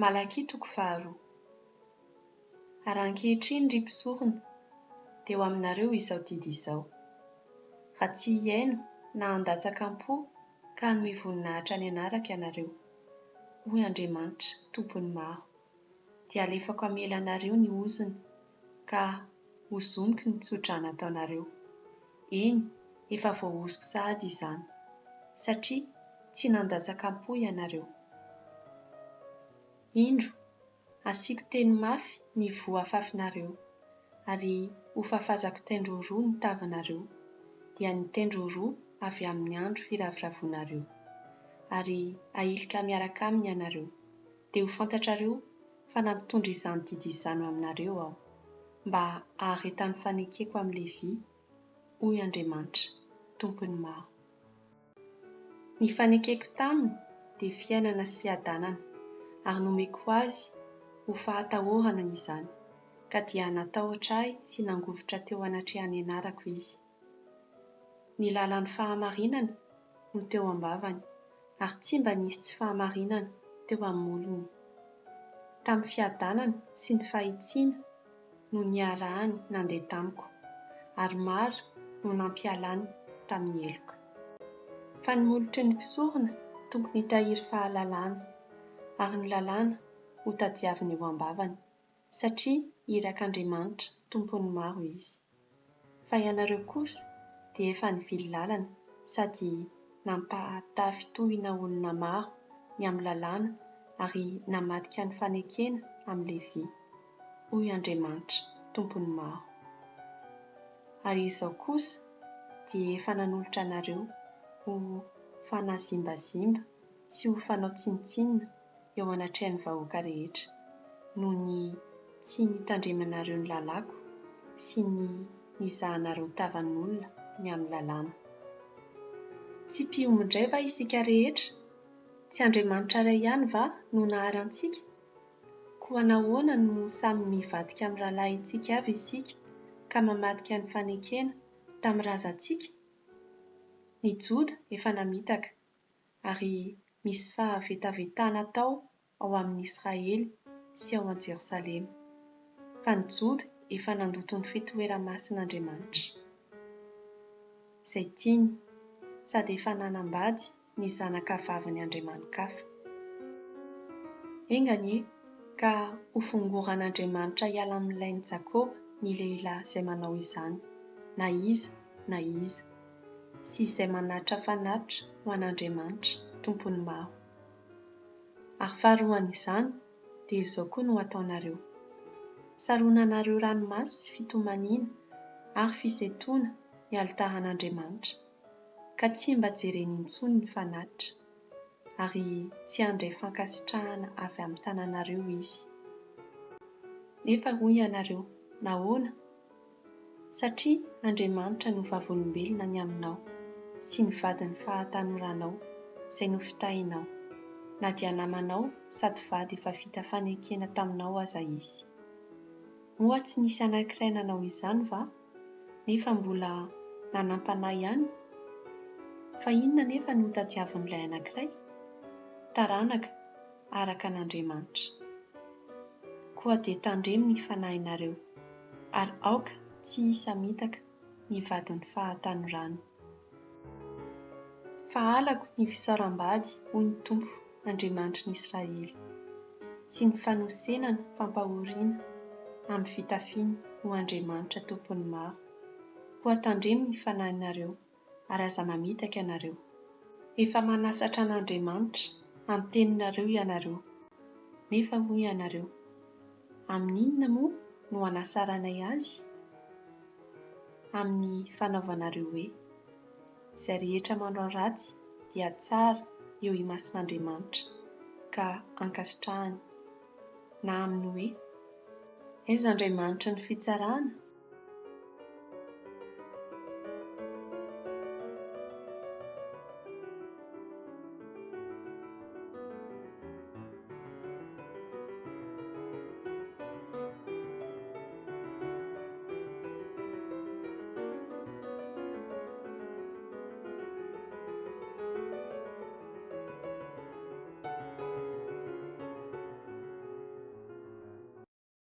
Malaky toko faharoa. Ary ankehitriny ry mpisorona dia ho aminareo izao didy izao. Raha tsy hiaino na handatsakam-po ka hanome voninahitra ny anaraka ianareo, hoy Andriamanitra, tompony maro, dia alefako hamela anareo ny ozony ka hozomiko ny tsodrana ataonareo. Eny, efa voahozoko sahady izany, satria tsy nandatsakam-po ianareo. Indro, asiako teny mafy ny voafafinareo, ary ho fafazako tendro roa ny tavanareo, dia ny tendro roa avy amin'ny andro firavoravoanareo, ary ahilika miaraka aminy ianareo, dia ho fantatrareo fa nampitondra izany didy izany aminareo aho, mba haharetan'ny fanekeko amin'ilay vy, hoy Andriamanitra, tompony maro. Ny fanekeko taminy dia fiainana sy fiadanana, ary nomeko azy ho fahatahorana izany, ka dia natahotra ahy sy nangovotra teo anatrehany anarako izy. Ny lalan'ny fahamarinana no teo ambavany, ary tsy mba nisy tsy fahamarinana teo amin'ny molony. Tamin'ny fiadanana sy ny fahitsiana no niarahany nandeha tamiko, ary maro no nampialany tamin'ny heloka. Fa ny molotry ny mpisorona tokony hitahiry fahalalana, ary ny lalàna ho tadiaviny eo ambavany, satria irak'Andriamanitra, tompony maro izy. Fa ianareo kosa dia efa nivily lalana, sady nampatafy tohina olona maro ny amin'ny lalàna, ary namadika ny fanekena amin'ilay vy, hoy Andriamanitra, tompony maro. Ary izao kosa dia efa nanolotra anareo ho fanazimbazimba sy ho fanao tsinitsinina eo anatrehan'ny vahoaka rehetra, noho ny tsy nitandremanareo ny lalàko sy ny nizahanareo tavan'olona ny amin'ny lalàna. Tsy mpiombon indray va isika rehetra? Tsy Andriamanitra iray ihany va no nahary antsika? Koa nahoana no samy mivadika amin'ny rahalahintsika avy isika ka mamadika ny fanekena tamin'ny razantsika? Ny Joda efa namitaka, ary misy fahavetavetana tao ao amin'ny Israely sy ao an Jerosalema, fa ny Joda efa nandoto ny fitoeran-masin'Andriamanitra, izay tiany, sady efa nanambady ny zanaka vavin'ny Andriamanikafa. Enganie, ka ho fongoran'Andriamanitra hiala amin'ny lain'i Jakoba ny lehilahy izay manao izany, na iza, sy izay manatitra fanatitra ho an'Andriamanitra, tompony maro. Ary faharoan'izany dia izao koa no ataonareo: saronanareo ranomasy sy fitomaniana ary fiseitona ny alitaran'Andriamanitra, ka tsy mba jereny intsony ny fanatitra, ary tsy handray fankasitrahana avy amin'ny tananareo izy. Nefa hoy ianareo, nahoana? Satria Andriamanitra no vavolombelona ny aminao, sy ny vadiny fahatanoranao, izay nofitahinao, na dia namanao sady vady efa vita fanekena taminao aza izy. Moa tsy nisy anankiray nanao izany va? Nefa mbola nanampanahy ihany? Fa inona nefa no tadiavin'ilay anankiray? Taranaka araka an'Andriamanitra. Koa dia tandremo ny fanahinareo, ary aoka tsy hisy hamitaka ny vadiny fahatanorana. Fa halako ny fisaoram-bady, hoy ny Tompo, Andriamanitra ny Israely, sy ny fanosenana fampahoriana amin'ny fitafiana, ho Andriamanitra, tompony maro. Koa tandremo ny fanahinareo, ary aza mamitaka ianareo. Efa manasatra an'Andriamanitra anteninareo ianareo, nefa hoy ianareo, amin'inona moa no hanasaranay azy? Amin'ny fanaovanareo hoe, izay rehetra manao ratsy dia tsara eo imasin'Andriamanitra ka ankasitrahany, na amin'ny hoe, aiza Andriamanitra ny fitsarana